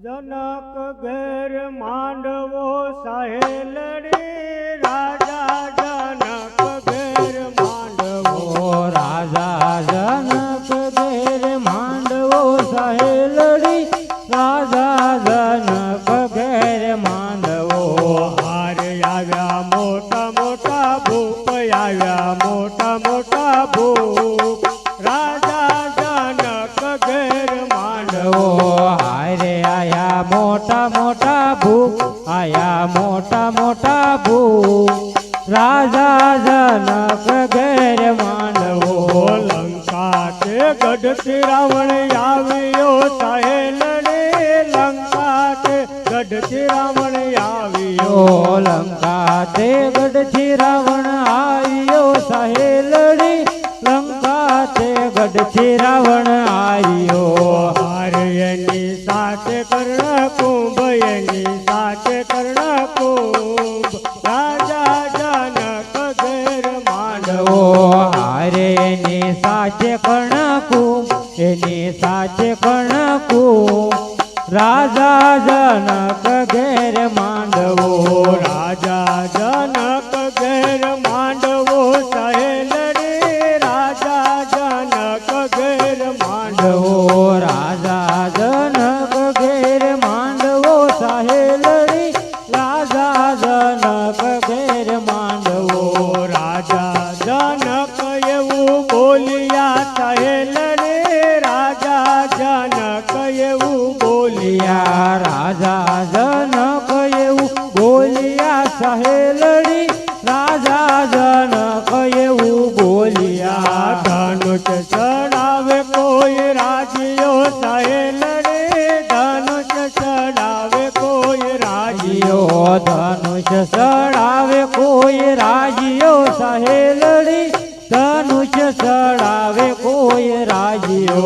जनक घेर मांडवो सहेलड़ी राजा जनक घेर मांडवो राजा जनक घेर मांडवो सहेलड़ी राजा जनक घेर मांडवो हार आव्या मोटा मोटा भूप आव्या मोटा मोटा भूप राजा जनक घेर मांडवो हारे आया मोटा मोटा भूप आया मोटा मोटा भूप राजा जनक घेर मांडवो लंका के गढ़ से रावण आवियो सहेलड़े लंका के गढ़ से रावण आवियो लंका ते गढ़ थी रावण आयो सहेलड़ी लंका ते गढ़ थी रावण आयो हार एनी साथे कर्ण कुंभ एनी साथे कर्ण कुंभ राजा जनक घेर मांडवो हारे एनी साचे कर्णकुंभ एनी साचे कर्णकुंभ राजा जनक घेर मांडवो राजा जनक घेर मांडवो सहेलड़े राजा जनक घेर मांडवो राजा जनक घेर मांडवो सहेलड़ी राजा जनक घेर मांडवो राजा जनक एवं बोलिया सहेलड़े राजा जनक एवं बोलिया राजा जनक એવું બોલિયા સહેલડી રાજા जनक એવું બોલિયા धनुष चढ़ावे कोई राजियो सहेलड़े धनुष चढ़ावे कोई राजियो ધનુષ ચડાવે કોઈ રાજીઓ સહેલડી ધનુષ ચડાવે કોઈ રાજીઓ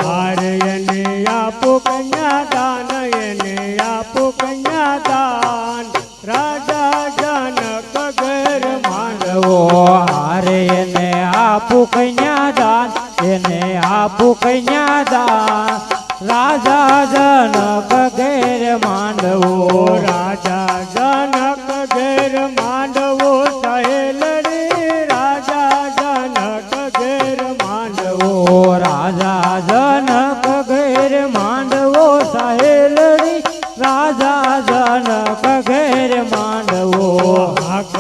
हार एने आपो कन्यादान एने आपो कन्यादान राजा जनक घेर मांडवो હારે એને આપું કન્યાદાન એને આપું કન્યાદાન રાજા જનક ઘેર માંડવો राजा जनक घेर मांडवो सहेलड़ी राजा जनक घेर मांडवो રાજા જનક ઘેર માંડવો સહેલડી રાજા જનક ઘેર માંડવો हाक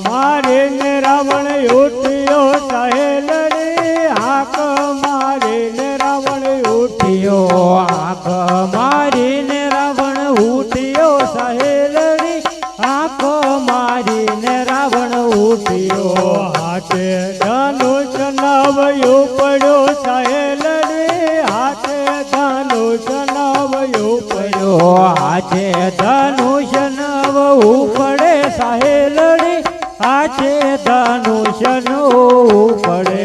मारे ने रावण उठियो सहेलड़ी हाक मारे ने रावण उठियो આંખ મારીને રાવણ ઉઠ્યો સહેલડી આંખ મારીને રાવણ ઉઠ્યો हाथे धनुष नवयो पड़ो सहेलड़ी हाथे धनुष नवयो पड़ो હાથે ધનુષ નવવું પડે સહેલડી હાથે ધનુષ નવું પડે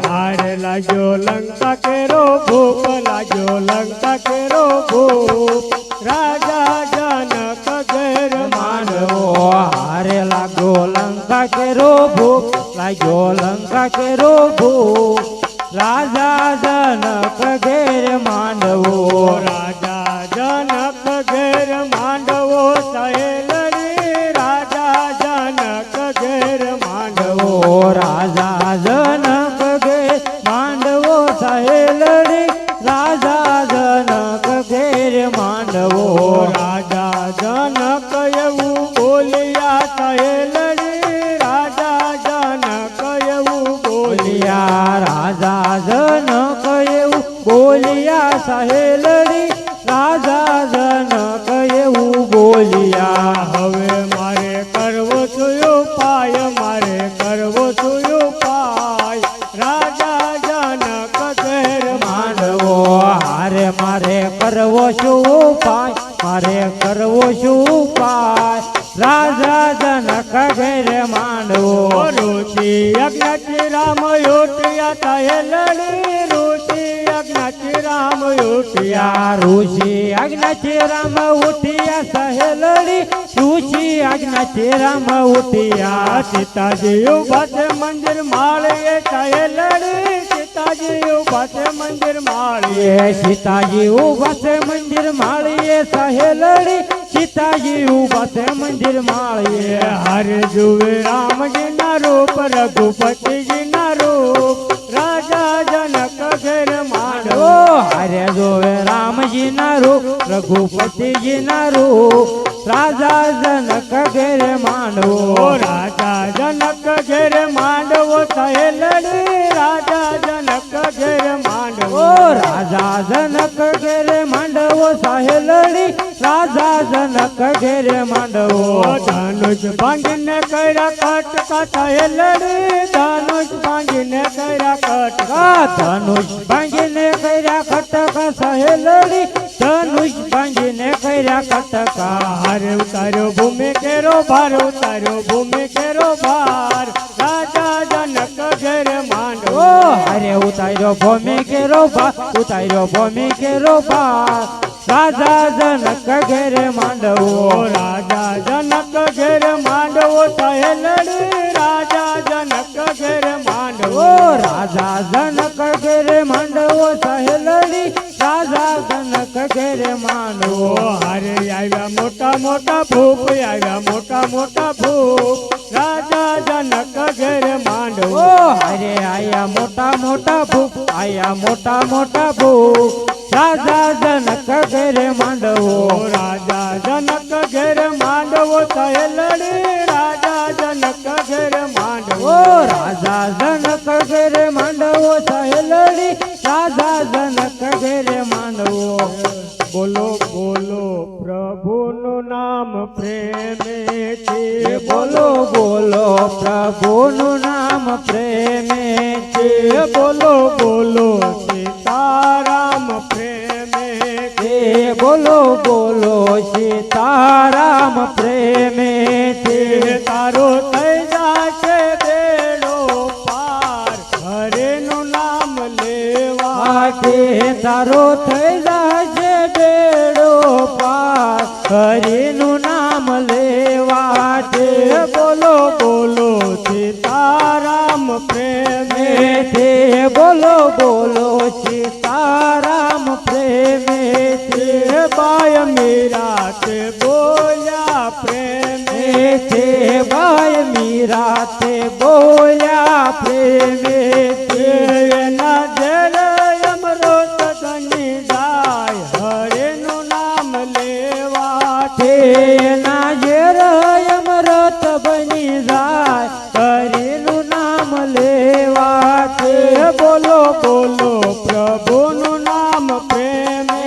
हार लागो लंका केरो भूप लागो लंका केरो भूप राजा जनक घेर मांडवो હારે લાગો લંકા કેરો ભૂપ લાગ્યો લંકા કેરો ભૂપ રાજા જનક ઘેર માંડવો राजा जनक घेर मांडवो सहेलड़ी राजा जनक घेर मांडवो રાજા જનક ઘેર માંડવો સહેલડી રાજા જનક ઘેર માંડવો राजा जनक एवं बोलिया सहेलड़ी राजा जनक एवं बोलिया રાજા જનક એવું બોલિયા સહેલડી રાજા જનક એવું બોલિયા હવે મારે કરવો છું ઉપાય મારે કરવો છું ઉપાય રાજા जनक घेर માંડવો હારે મારે કરવો શું ઉપાય મારે કરવો શું ઉપાય રાજા જનક ઘેર માંડવો ऋषि अग्नि राम उठिया सहेलड़ी ऋषि अग्नि राम उठिया ઋષિ આજ્ઞાથી રામ ઉઠિયા સહેલડી ઋષિ આજ્ઞાથી રામ ઉઠિયા सीताजी उभा थे मंदिर माळे सहेलड़ी સીતાજી ઉભા છે મંદિર માળીએ એ સીતાજી ઉભા છે મંદિર માળીએ સહેલડી સીતાજી ઉભા છે મંદિર માળીએ હરે જુએ રામજીના રૂપ રઘુપતિજીના રૂપ રાજા જનક ઘેર ઓ માંડવો હરે જોવે રામજીના રૂપ રઘુપતિજીના રૂપ રાજા જનક ઘેરે માંડવો ઓ રાજા જનક ઘેર માંડવો સહેલડી રાજા જનક ઘેર માંડવો ઓ રાજા જનક ઘેરે માંડવો સહેલડી રાજા જનક ઘેરે માંડવો ઓ ધનુષ ભાંગીને કર્યા કટકા સહેલડી ધનુષ ભાંગીને કર્યા કટકા ધનુષ ભાંગીને કર્યા કટકા સહેલડી ધનુષ ભાંગીને કર્યા કટકા હારે ઉતાર્યો ભૂમિ કેરો ભાર ઉતાર્યો ભૂમિ કેરો ભાર રાજા જનક ઘેર ઓ માંડવો હરે ઉતાર્યો ભૂમિ કેરો ભા ઉતાર્યો ભૂમિ કેરો ભા રાજા જનક ઘેરે માંડવો ઓ રાજા જનક ઘેર માંડવો સહેલડી રાજા જનક ઘેર માંડવો ઓ રાજા જનક ઘેરે માંડવો સહેલડી રાજા જનક ઘેરે માંડવો ઓ હારે આવ્યા મોટા મોટા ભૂપ આવ્યા મોટા મોટા ભૂપ રાજા જનક ઘેર માંડવો ઓ હરે આયા મોટા મોટા ભૂપ આયા મોટા મોટા ભૂપ રાજા જનક ઘેરે માંડવો ઓ રાજા જનક ઘેર માંડવો સહેલડી રાજા જનક ઘેર માંડવો ઓ રાજા જનક ઘેરે માંડવો સહેલડી રાજા જનક ઘેરે માંડવો બોલો બોલો પ્રભુનું નામ પ્રેમેથી બોલો બોલો પ્રભુનું નામ પ્રેમે છે બોલો બોલો સીતારામ પ્રેમેથી બોલો બોલો સીતારામ પ્રેમે છે તારો થઈ જાશે બેડો પાર હરેનું નામ લેવા માટે તારો થઈ જાશે બેડો પાર હરિનું નામ લેવા છે બોલો બોલો સીતારામ પ્રેમે છે બોલો બોલો સીતારામ પ્રેમે છે બાય મીરા તે બોલ્યા પ્રેમે છે ભાઈ મીરા તે બોલ્યા પ્રેમે છે એના જેલ અમૃત ગણી જાય હરેનું નામ લેવા છે એના ઝેર અમૃત બની જાય હરિનું નામ લેવા છે બોલો બોલો પ્રભુનું નામ પ્રેમે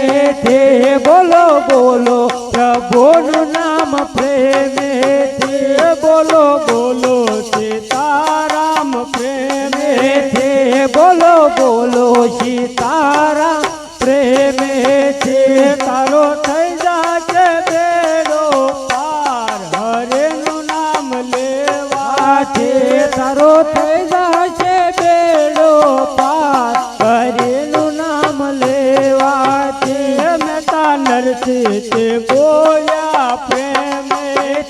છે બોલો બોલો પ્રભુનું નામ પ્રેમે છે બોલો બોલો સીતારામ પ્રેમે છે બોલો બોલો સીતારામ પ્રેમે છે તારો થઈ જાશે બેડો પાર હરેનું નામ લેવા છે તારો થઈ જશે બેડો પાર હરિનું નામ લેવા છે મહેતા નરસિંહ તે બોલ્યા પ્રેમે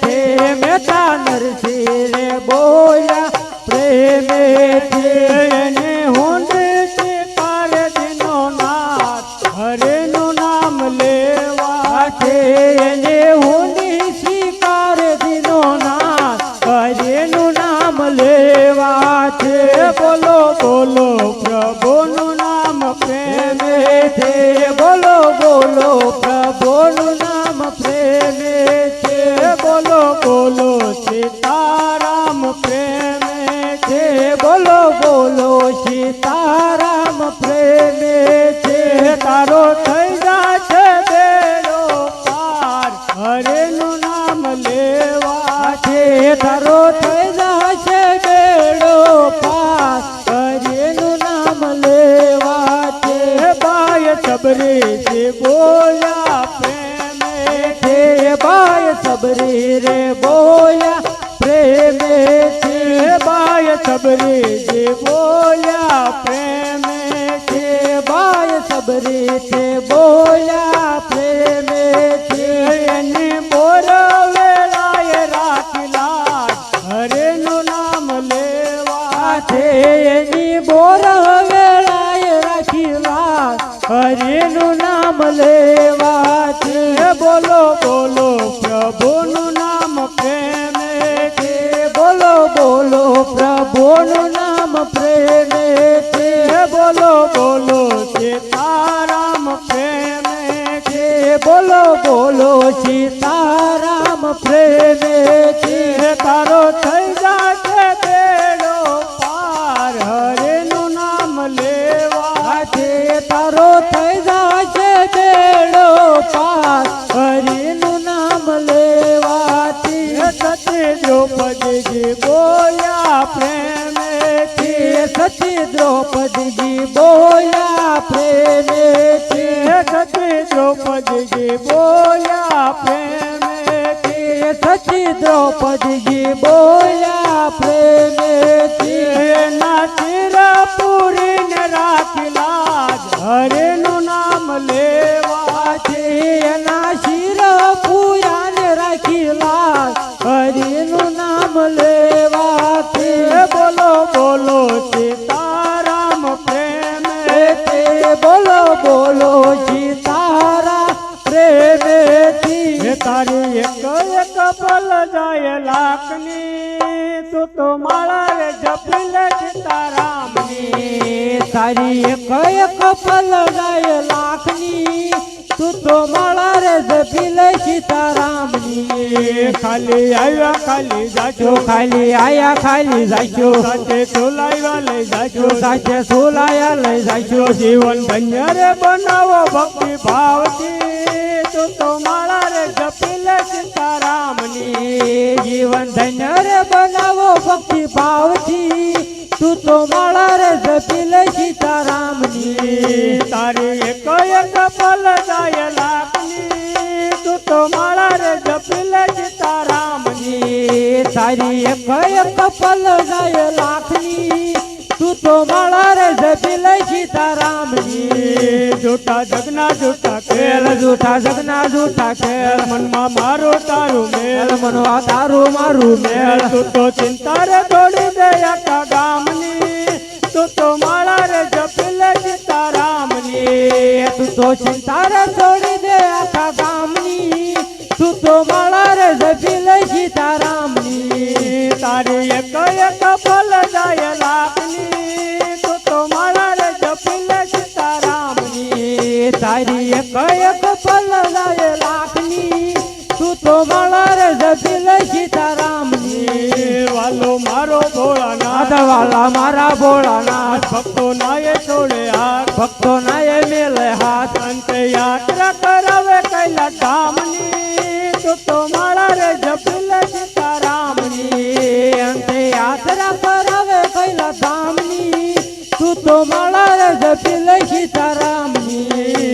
છે મેતા નરસિંહ રે બોલ્યા પ્રેમે છે એને હુંડી પાર દિનો નાથ હરેનું નામ લેવા છે એને હુંડી સ્વીકાર દીનો નાથ હરિનું નામ લેવા છે બોલો બોલો પ્રભુનું નામ પ્રેમે છે બોલો બોલો પ્રભુનું નામ પ્રેમે છે બોલો બોલો સીતારામ પ્રેમે છે બોલો બોલો સીતારામ પ્રેમે છે તારો થઈ જાશે બેડો પાર હરેનું નામ લેવા છે તારો થઈ જશે બેડો પાર હરિનું નામ લેવા છે બાય સબરી જે બોલ્યા પ્રેમે છે બાય સબરી રે બોલ્યા પ્રેમે છે બાય સબરી જે બોલ્યા પ્રેમે છે બાય સબરી છે બોલ્યા પ્રેમે છે એની બોર વેળાએ રાખી લાજ હરેનું નામ લેવા છે એની બોર વેળા બોલો બોલો સીતારામ પ્રેમેથી તારો થઈ જાશે બેડો પાર હરેનું નામ લેવા આજે તારો થઈ જશે બેડો પાર હરિનું નામ લેવાથી સતી દ્રૌપદીજી બોલ્યા પ્રેમેથી સતી દ્રૌપદીજી બોલ્યા પ્રેમેથી સતી દ્રૌપદીજી બોલ્યા પ્રેમેથી સતી દ્રૌપદીજી બોલ્યા પ્રેમેથી એના ચિર પૂરીને રાખી લાજ હરેનું નામ લેવાથી એના શિર પૂરાને રાખી લાલ હરિનું નામ લેવાથી બોલો બોલો સીતારામ પ્રેમે તે બોલો બોલો સીતારા પ્રેમેથી તારી એક પલ જાય લાખની તું તો માળા રે જપી લે સીતારામની તારી એક પલ ગાય લાખની તું તો માળા રે જપી લે સીતારામની ખાલી આવ્યા ખાલી જાજો ખાલી આયા ખાલી જાશો સાથે સોલાવ્યા લઈ જાજો સાથે સોલાયા લઈ જાશો જીવન ધન્ય રે બનાવો ભક્તિ ભાવથી તું તો માળા રે જપી લે સીતારામની જીવન ધન્ય રે બનાવો ભક્તિ ભાવથી તું તો માળા રે જપી લે સીતારામની તારી એક પલ જાય લાખની તું તો માળા રે જપી લે સીતારામની તારી એક પલ જાય લાખની તું તો માળા રે જપી લે સીતારામની જૂઠા જગના જૂઠા ખેલ ખેલ જૂઠા જગના જૂઠા ખેલ મનમાં મારો તારું મેલ મનવા તારું મારું મેલ તું તો ચિંતા રે દોડી દે આખા ગામની તું તો માળા રે જપી લે સીતારામની તું તો ચિંતા રે છોડી દે આખા ગામની તું તો માળા રે જપી લે સીતારામની તારી એક પલ જાય લાખની તું તો માળા રે જપી લે સીતારામની તારી એક પલ જાય લાખની તું તો માળા રે જપી લે સીતારામની વાલો મારો ભોળાનાથ વાલા મારા ભોળાનાથ ભક્તો નાયે છોડે હાથ ભક્તો ના એ મેલે હાથ અંતે યાત્રા કરાવે કૈલા ધામની તું તો માળા રે જપી લે સીતારામની અંતે યાત્રા કરાવે કૈલા ધામની તું તો માળા રે જપી લે સીતારામની